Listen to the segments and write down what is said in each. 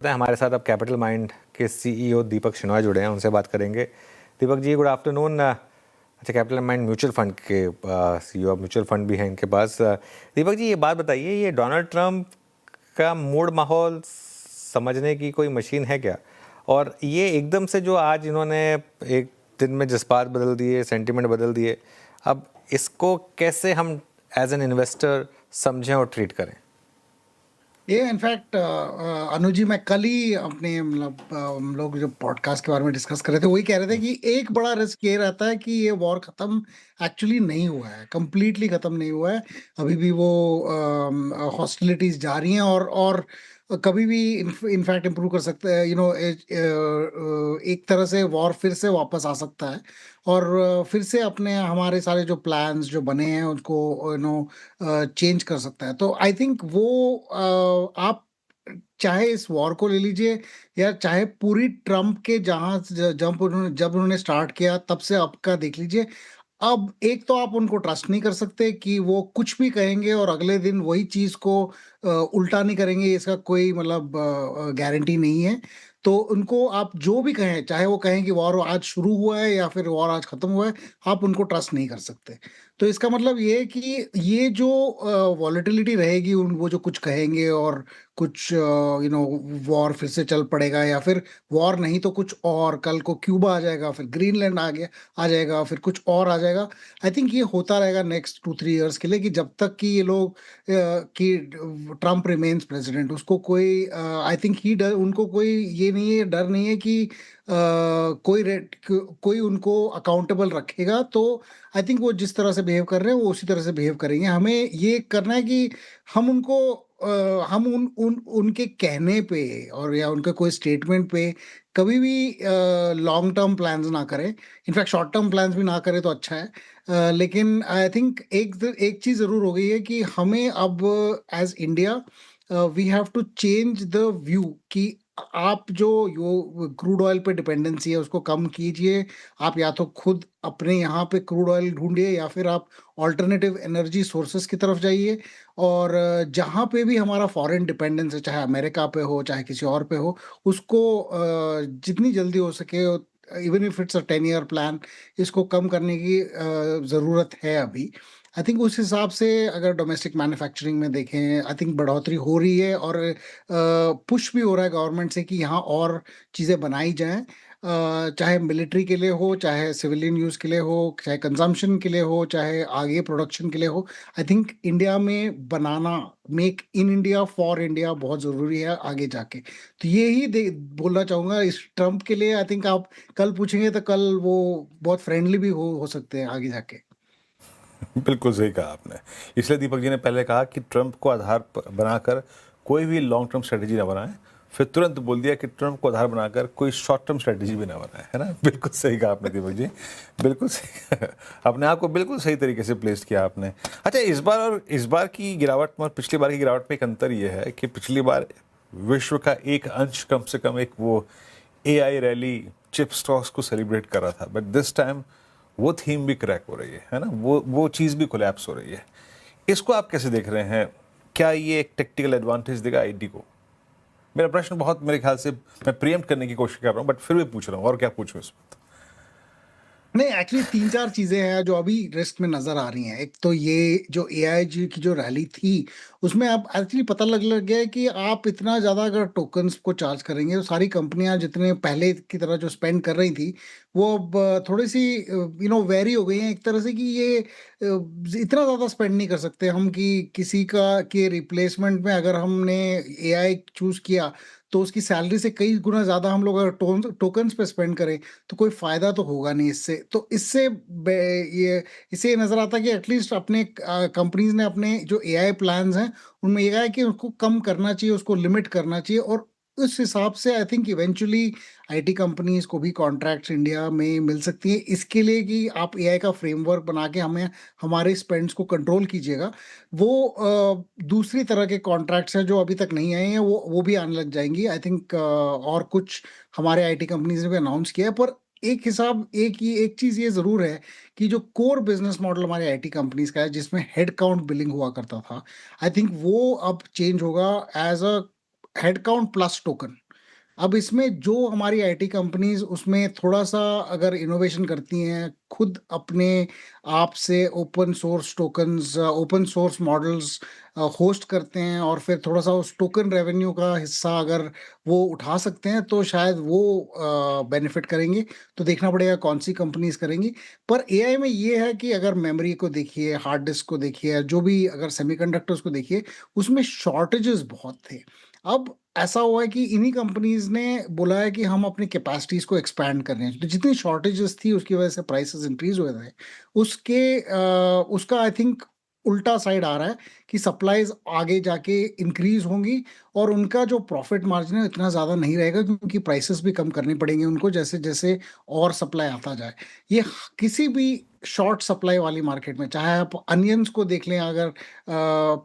हमारे साथ अब कैपिटल माइंड के सीईओ दीपक शिनॉय जुड़े हैं, उनसे बात करेंगे। Deepak ji, good afternoon. अच्छा, कैपिटल माइंड म्यूचुअल फंड के सीईओ, म्यूचुअल फंड भी है इनके पास। दीपक जी, ये बात बताइए, ये डोनाल्ड ट्रंप का मूड माहौल समझने की कोई मशीन है क्या? और ये एकदम से जो आज इन्होंने एक दिन में जज्बात बदल दिए, सेंटिमेंट बदल दिए, अब इसको कैसे हम एज एन इन्वेस्टर समझें और ट्रीट करें? ये इनफैक्ट अनुज जी, मैं कल ही अपने मतलब हम लोग जो पॉडकास्ट के बारे में डिस्कस कर रहे थे वही कह रहे थे कि एक बड़ा रिस्क ये रहता है कि ये वॉर खत्म एक्चुअली नहीं हुआ है, कंप्लीटली खत्म नहीं हुआ है। अभी भी वो हॉस्टिलिटीज जारी हैं और कभी भी इनफैक्ट इम्प्रूव कर सकते हैं। एक तरह से वॉर फिर से वापस आ सकता है और फिर से अपने हमारे सारे जो प्लान्स जो बने हैं उनको चेंज कर सकता है। तो आई थिंक वो आप चाहे इस वॉर को ले लीजिए या चाहे पूरी ट्रम्प के जब उन्होंने स्टार्ट किया तब से अब का देख लीजिए। अब एक तो आप उनको ट्रस्ट नहीं कर सकते कि वो कुछ भी कहेंगे और अगले दिन वही चीज को उल्टा नहीं करेंगे, इसका कोई मतलब गारंटी नहीं है। तो उनको आप जो भी कहें, चाहे वो कहें कि वॉर आज शुरू हुआ है या फिर वॉर आज खत्म हुआ है, आप उनको ट्रस्ट नहीं कर सकते। तो इसका मतलब ये है कि ये जो वॉलेटिलिटी रहेगी, उन वो जो कुछ कहेंगे और कुछ वॉर फिर से चल पड़ेगा या फिर वॉर नहीं तो कुछ और, कल को क्यूबा आ जाएगा, फिर ग्रीनलैंड आ जाएगा, फिर कुछ और आ जाएगा। आई थिंक ये होता रहेगा नेक्स्ट 2-3 इयर्स के लिए कि जब तक कि ये लोग कि ट्रम्प रिमेन्स प्रेसिडेंट, उसको कोई आई थिंक ही डर उनको कोई ये नहीं है, डर नहीं है कि कोई उनको अकाउंटेबल रखेगा। तो आई थिंक वो जिस तरह से बिहेव कर रहे हैं वो उसी तरह से बिहेव करेंगे। हमें ये करना है कि हम उनको हम उनके कहने पे और या उनके कोई स्टेटमेंट पे कभी भी लॉन्ग टर्म प्लान्स ना करें। इनफैक्ट शॉर्ट टर्म प्लान्स भी ना करें तो अच्छा है। लेकिन आई थिंक एक चीज जरूर हो गई है कि हमें अब as India we have to change the view कि आप जो क्रूड ऑयल पे डिपेंडेंसी है उसको कम कीजिए। आप या तो खुद अपने यहाँ पे क्रूड ऑयल ढूंढिए या फिर आप ऑल्टरनेटिव एनर्जी सोर्सेस की तरफ जाइए। और जहाँ पे भी हमारा फॉरेन डिपेंडेंस है, चाहे अमेरिका पे हो चाहे किसी और पे हो, उसको जितनी जल्दी हो सके, even if it's a 10 year plan, इसको कम करने की ज़रूरत है अभी। आई थिंक उस हिसाब से अगर डोमेस्टिक मैन्युफैक्चरिंग में देखें, आई थिंक बढ़ोतरी हो रही है और पुश भी हो रहा है गवर्नमेंट से कि यहाँ और चीज़ें बनाई जाएं। चाहे मिलिट्री के लिए हो, चाहे सिविलियन यूज़ के लिए हो, चाहे कंजम्पशन के लिए हो, चाहे आगे प्रोडक्शन के लिए हो। आई थिंक इंडिया में बनाना, make in India for India बहुत ज़रूरी है आगे जाके। तो ये ही बोलना चाहूँगा इस ट्रम्प के लिए। आई थिंक आप कल पूछेंगे तो कल वो बहुत फ्रेंडली भी हो सकते हैं आगे जाके। बिल्कुल सही कहा आपने। इसलिए दीपक जी ने पहले कहा कि ट्रंप को आधार बनाकर कोई भी लॉन्ग टर्म स्ट्रेटेजी ना बनाए, फिर तुरंत बोल दिया कि ट्रंप को आधार बनाकर कोई शॉर्ट टर्म स्ट्रेटेजी भी ना बनाए, है ना। बिल्कुल सही कहा आपने दीपक जी, बिल्कुल सही अपने आप को बिल्कुल सही तरीके से प्लेस किया आपने। अच्छा, इस बार की गिरावट में और पिछली बार की गिरावट में एक अंतर ये है कि पिछली बार विश्व का एक अंश कम से कम एक वो AI रैली चिप स्टॉक्स को सेलिब्रेट कर रहा था, बट दिस टाइम वो थीम भी क्रैक हो रही है ना, वो चीज़ भी कोलैप्स हो रही है। इसको आप कैसे देख रहे हैं? क्या ये एक टेक्टिकल एडवांटेज देगा आईटी को? मेरा प्रश्न बहुत, मेरे ख्याल से मैं प्रियम्प्ट करने की कोशिश कर रहा हूँ, बट फिर भी पूछ रहा हूँ, और क्या पूछूं इस वक्त? नहीं, एक्चुअली 3-4 चीज़ें हैं जो अभी लिस्ट में नज़र आ रही हैं। एक तो ये जो एआईजी की जो रैली थी, उसमें अब एक्चुअली पता लग गया है कि आप इतना ज़्यादा अगर टोकन्स को चार्ज करेंगे, तो सारी कंपनियाँ जितने पहले की तरह जो स्पेंड कर रही थी, वो अब थोड़ी-सी वेरी हो गई हैं एक तरह से कि ये इतना ज़्यादा स्पेंड नहीं कर सकते हम कि किसी का के रिप्लेसमेंट में अगर हमने एआई चूज़ किया, तो उसकी सैलरी से कई गुना ज़्यादा हम लोग अगर टोकन्स पे स्पेंड करें, तो कोई फ़ायदा तो होगा नहीं इससे। तो इससे ये नज़र आता है कि एटलीस्ट अपने कंपनीज़ ने अपने जो एआई प्लान्स हैं, उनमें ये है कि उसको कम करना चाहिए, उसको लिमिट करना चाहिए। और उस हिसाब से I think eventually IT companies को भी कॉन्ट्रैक्ट्स इंडिया में मिल सकती हैं, इसके लिए कि आप एआई का फ्रेमवर्क बना के हमें हमारे स्पेंड्स को कंट्रोल कीजिएगा। वो दूसरी तरह के कॉन्ट्रैक्ट्स हैं जो अभी तक नहीं आए हैं, वो भी आने लग जाएँगी आई थिंक। और कुछ हमारे आईटी कंपनीज़ ने भी अनाउंस किया है। पर एक चीज़ ये ज़रूर है कि जो कोर बिज़नेस मॉडल हमारे आईटी कंपनीज़ का है, जिसमें हेड काउंट बिलिंग हुआ करता था, आई थिंक वो अब चेंज होगा as a head count plus token. अब इसमें जो हमारी आईटी कंपनीज उसमें थोड़ा-सा अगर इनोवेशन करती हैं, खुद अपने आप से open source tokens, open source models host करते हैं और फिर थोड़ा-सा उस टोकन रेवेन्यू का हिस्सा अगर वो उठा सकते हैं, तो शायद वो बेनिफिट करेंगे। तो देखना पड़ेगा कौन-सी कंपनीज़ करेंगी। पर एआई में ये है कि अगर मेमोरी को देखिए, हार्ड डिस्क को देखिए, जो भी अगर सेमीकंडक्टर्स को देखिए, उसमें शॉर्टेजेस बहुत थे। अब ऐसा हुआ है कि इन्हीं कंपनीज़ ने बोला है कि हम अपनी कैपेसिटीज़ को एक्सपैंड कर रहे हैं। तो जितनी शॉर्टेजेस थी उसकी वजह से प्राइसेज़ इंक्रीज़ हुए थे। उसका आई थिंक उल्टा साइड आ रहा है कि सप्लाईज़ आगे जाके इंक्रीज़ होंगी और उनका जो प्रॉफिट मार्जिन है इतना ज़्यादा नहीं रहेगा क्योंकि प्राइसेज़ भी कम करने पड़ेंगे उनको जैसे-जैसे और सप्लाई आता जाए। ये किसी भी शॉर्ट सप्लाई वाली मार्केट में, चाहे आप अनियंस को देख लें, अगर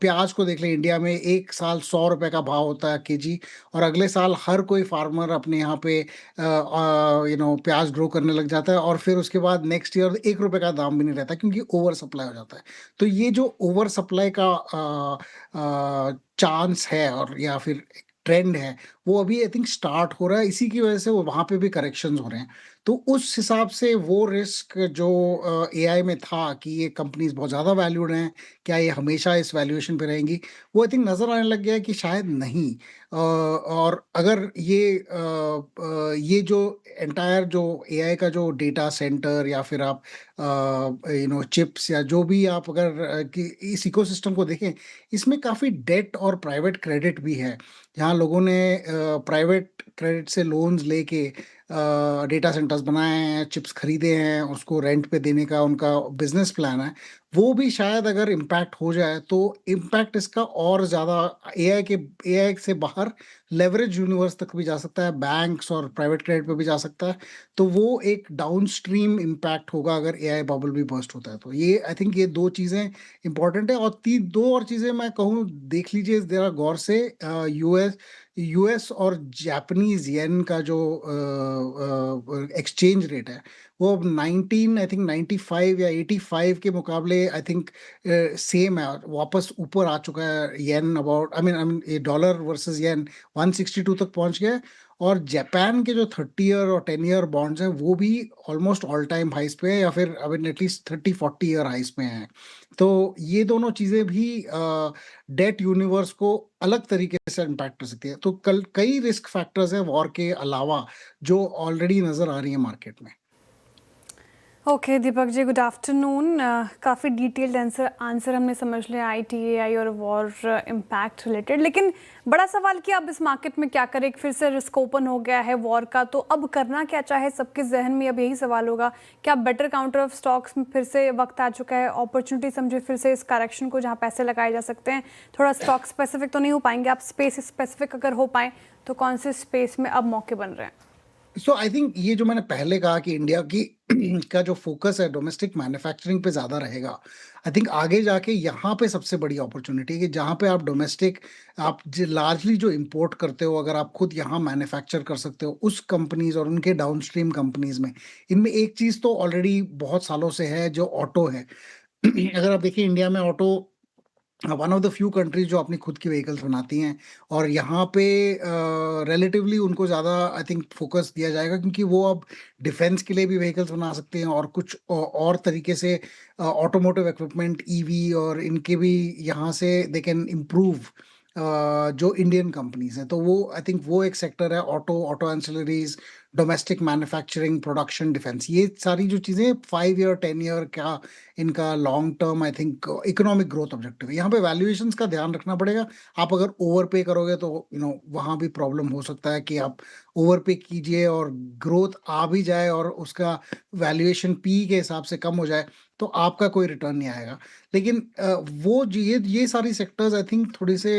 प्याज को देख लें, इंडिया में एक साल ₹100 का भाव होता है केजी और अगले साल हर कोई फार्मर अपने यहाँ पे प्याज ग्रो करने लग जाता है और फिर उसके बाद नेक्स्ट ईयर ₹1 का दाम भी नहीं रहता क्योंकि ओवर सप्लाई हो जाता है। तो ये जो ओवर सप्लाई का चांस है और या फिर ट्रेंड है, वो अभी आई थिंक स्टार्ट हो रहा है, इसी की वजह से वो वहाँ पे भी करेक्शंस हो रहे हैं। तो उस हिसाब से वो रिस्क जो एआई में था कि ये कंपनीज़ बहुत ज़्यादा वैल्यूड हैं, क्या ये हमेशा इस वैल्यूएशन पे रहेंगी? वो आई थिंक नज़र आने लग गया है कि शायद नहीं। और अगर ये जो एंटायर जो एआई का जो डेटा सेंटर या फिर आप चिप्स या जो भी आप अगर कि इस इकोसिस्टम को देखें, इसमें काफ़ी डेट और प्राइवेट क्रेडिट भी है। जहाँ लोगों ने प्राइवेट क्रेडिट से लोन्स लेके डेटा सेंटर्स बनाए हैं, चिप्स खरीदे हैं, उसको रेंट पे देने का उनका बिज़नेस प्लान है। वो भी शायद अगर इम्पैक्ट हो जाए, तो इम्पैक्ट इसका और ज़्यादा एआई से बाहर लेवरेज यूनिवर्स तक भी जा सकता है, बैंक्स और प्राइवेट क्रेडिट पे भी जा सकता है। तो वो एक डाउनस्ट्रीम इम्पैक्ट होगा अगर एआई बबल भी बर्स्ट होता है तो। ये आई थिंक ये 2 चीज़ें इम्पोर्टेंट है और ती 2 और चीज़ें मैं कहूँ देख लीजिए ज़रा गौर से यूएस और जापानीज़ येन का जो एक्सचेंज रेट है, वो अब 19 आई थिंक 95 या 85 के मुकाबले आई थिंक सेम है, वापस ऊपर आ चुका है येन अबाउट आई मीन ये डॉलर वर्सेस येन 162 तक पहुँच गया है और जापान के जो 30 ईयर और 10 ईयर बॉन्ड्स हैं, वो भी ऑलमोस्ट ऑल टाइम हाईज़ पे है या फिर I mean at least 30-40 year highs पे हैं। तो ये दोनों चीज़ें भी डेट यूनिवर्स को अलग तरीके से इम्पैक्ट कर सकती है। तो कल कई रिस्क फैक्टर्स हैं वॉर के अलावा जो ऑलरेडी नज़र आ रही हैं मार्केट में। Okay Deepak ji, good afternoon. काफ़ी डिटेल्ड आंसर हमने समझ लिया आईटी, एआई और वॉर इम्पैक्ट रिलेटेड, लेकिन बड़ा सवाल कि अब इस मार्केट में क्या करें। फिर से रिस्क ओपन हो गया है वॉर का, तो अब करना क्या चाहे सबके जहन में अब यही सवाल होगा, क्या बेटर काउंटर ऑफ स्टॉक्स में फिर से वक्त आ चुका है, अपॉर्चुनिटी समझे फिर से इस करेक्शन को जहाँ पैसे लगाए जा सकते हैं। थोड़ा स्टॉक स्पेसिफिक तो नहीं हो पाएंगे आप, स्पेस स्पेसिफिक अगर हो पाए तो कौन से स्पेस में अब मौके बन रहे हैं? सो आई थिंक ये जो मैंने पहले कहा कि इंडिया की का जो फोकस है डोमेस्टिक मैन्युफैक्चरिंग पे ज़्यादा रहेगा। आई थिंक आगे जाके यहाँ पे सबसे बड़ी अपॉर्चुनिटी है कि जहाँ पे आप डोमेस्टिक आप लार्जली जो इंपोर्ट करते हो, अगर आप खुद यहाँ मैन्युफैक्चर कर सकते हो उस कंपनीज और उनके डाउनस्ट्रीम कंपनीज में, इनमें एक चीज़ तो ऑलरेडी बहुत सालों से है जो ऑटो है। अगर आप देखिए इंडिया में auto one of the few countries जो अपनी खुद की व्हीकल्स बनाती हैं और यहाँ पे रिलेटिवली उनको ज़्यादा आई थिंक फोकस दिया जाएगा क्योंकि वो अब डिफेंस के लिए भी व्हीकल्स बना सकते हैं और कुछ और तरीके से ऑटोमोटिव इक्विपमेंट ईवी और इनके भी यहाँ से दे कैन इम्प्रूव जो इंडियन कंपनीज हैं। तो वो आई थिंक वो एक सेक्टर है, auto ancillaries, domestic manufacturing, production, defence, ये सारी जो चीज़ें 5 ईयर 10 ईयर का इनका long term I think economic growth objective है। यहाँ पे वैल्यूएशंस का ध्यान रखना पड़ेगा। आप अगर ओवर पे करोगे तो वहाँ भी प्रॉब्लम हो सकता है कि आप ओवर पे कीजिए और ग्रोथ आ भी जाए और उसका वैल्यूएशन पी के हिसाब से कम हो जाए तो आपका कोई रिटर्न नहीं आएगा। लेकिन वो ये सारी सेक्टर्स आई थिंक थोड़ी से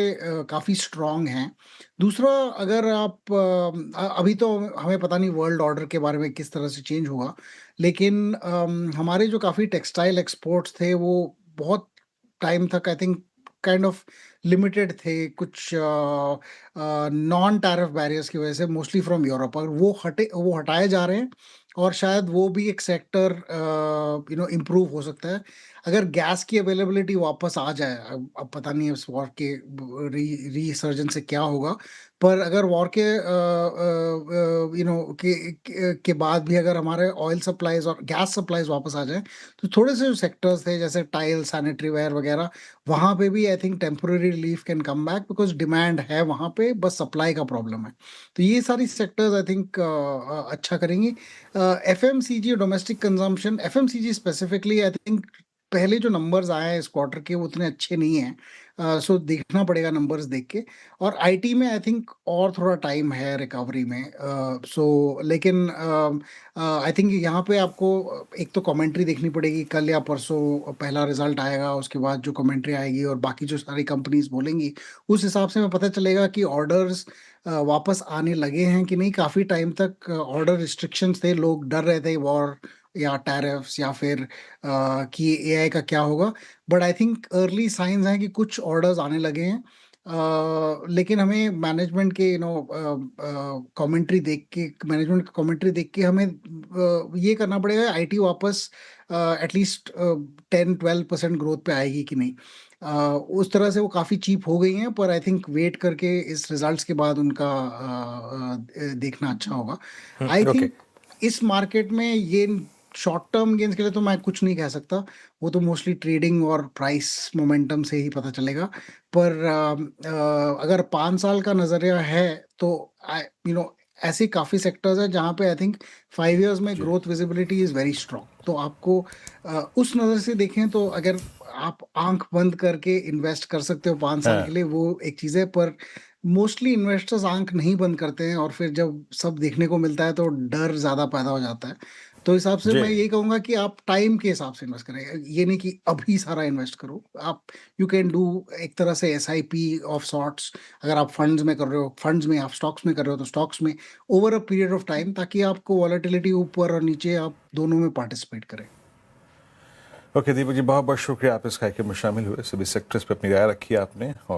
काफ़ी स्ट्रांग हैं। दूसरा, अगर आप अभी तो हमें पता नहीं वर्ल्ड ऑर्डर के बारे में किस तरह से चेंज होगा, लेकिन हमारे जो काफ़ी टेक्सटाइल एक्सपोर्ट्स थे वो बहुत टाइम तक I think kind of limited थे कुछ नॉन टैरिफ बैरियर्स की वजह से, मोस्टली फ्रॉम यूरोप, और वो हटाए जा रहे हैं और शायद वो भी एक सेक्टर इम्प्रूव हो सकता है अगर गैस की अवेलेबिलिटी वापस आ जाए। अब पता नहीं है इस वॉर के रीसर्जन से क्या होगा, पर अगर वॉर के के बाद भी अगर हमारे ऑयल सप्लाईज और गैस सप्लाईज वापस आ जाए, तो थोड़े से जो सेक्टर्स थे जैसे टाइल, सैनिटरी वेयर वगैरह, वहाँ पे भी I think temporary relief can come back because demand है वहाँ पे, बस सप्लाई का प्रॉब्लम है। तो ये सारी सेक्टर्स आई थिंक अच्छा करेंगी। FMCG domestic consumption, FMCG specifically I think पहले जो नंबर्स आए हैं इस क्वार्टर के वो उतने अच्छे नहीं हैं, सो देखना पड़ेगा नंबर्स देख के। और आईटी में आई थिंक और थोड़ा टाइम है रिकवरी में, सो लेकिन आई थिंक यहाँ पे आपको एक तो कमेंट्री देखनी पड़ेगी, कल या परसों पहला रिजल्ट आएगा, उसके बाद जो कमेंट्री आएगी और बाकी जो सारी कंपनीज बोलेंगी उस हिसाब से हमें पता चलेगा कि ऑर्डर्स वापस आने लगे हैं कि नहीं। काफ़ी टाइम तक ऑर्डर रिस्ट्रिक्शंस थे, लोग डर रहे थे वॉर या टैरिफ्स या फिर कि एआई का क्या होगा, but I think early signs हैं कि कुछ ऑर्डर्स आने लगे हैं। लेकिन हमें मैनेजमेंट के कमेंट्री देख के, मैनेजमेंट कमेंट्री देख के हमें ये करना पड़ेगा आईटी वापस एटलीस्ट 10-12% ग्रोथ पे आएगी कि नहीं। उस तरह से वो काफ़ी चीप हो गई हैं, पर आई थिंक वेट करके इस रिजल्ट्स के बाद उनका देखना अच्छा होगा। आई ओके। थिंक इस मार्केट में ये शॉर्ट टर्म गेन्स के लिए तो मैं कुछ नहीं कह सकता, वो तो मोस्टली ट्रेडिंग और प्राइस मोमेंटम से ही पता चलेगा। पर अगर 5 साल का नज़रिया है तो ऐसे काफ़ी सेक्टर्स हैं जहाँ पे आई थिंक 5 इयर्स में growth visibility is very strong. तो आपको उस नज़र से देखें तो अगर आप आंख बंद करके इन्वेस्ट कर सकते हो 5 साल हाँ। के लिए, वो एक चीज़ है। पर मोस्टली इन्वेस्टर्स आंख नहीं बंद करते हैं और फिर जब सब देखने को मिलता है तो डर ज़्यादा पैदा हो जाता है। तो हिसाब से जी। मैं यही कहूँगा कि आप टाइम के हिसाब से इन्वेस्ट करें, ये नहीं कि अभी सारा इन्वेस्ट करो। आप यू कैन डू एक तरह से एसआईपी ऑफ सॉर्ट्स। अगर आप फंड्स में कर रहे हो, फंड्स में, आप स्टॉक्स में कर रहे हो तो स्टॉक्स में over a period of time, ताकि आपको वॉलेटिलिटी ऊपर और नीचे आप दोनों में पार्टिसिपेट करें। ओके दीपक जी, बहुत बहुत शुक्रिया आप इस कार्यक्रम में शामिल हुए, सभी सेक्टर्स पे अपनी राय रखी आपने। और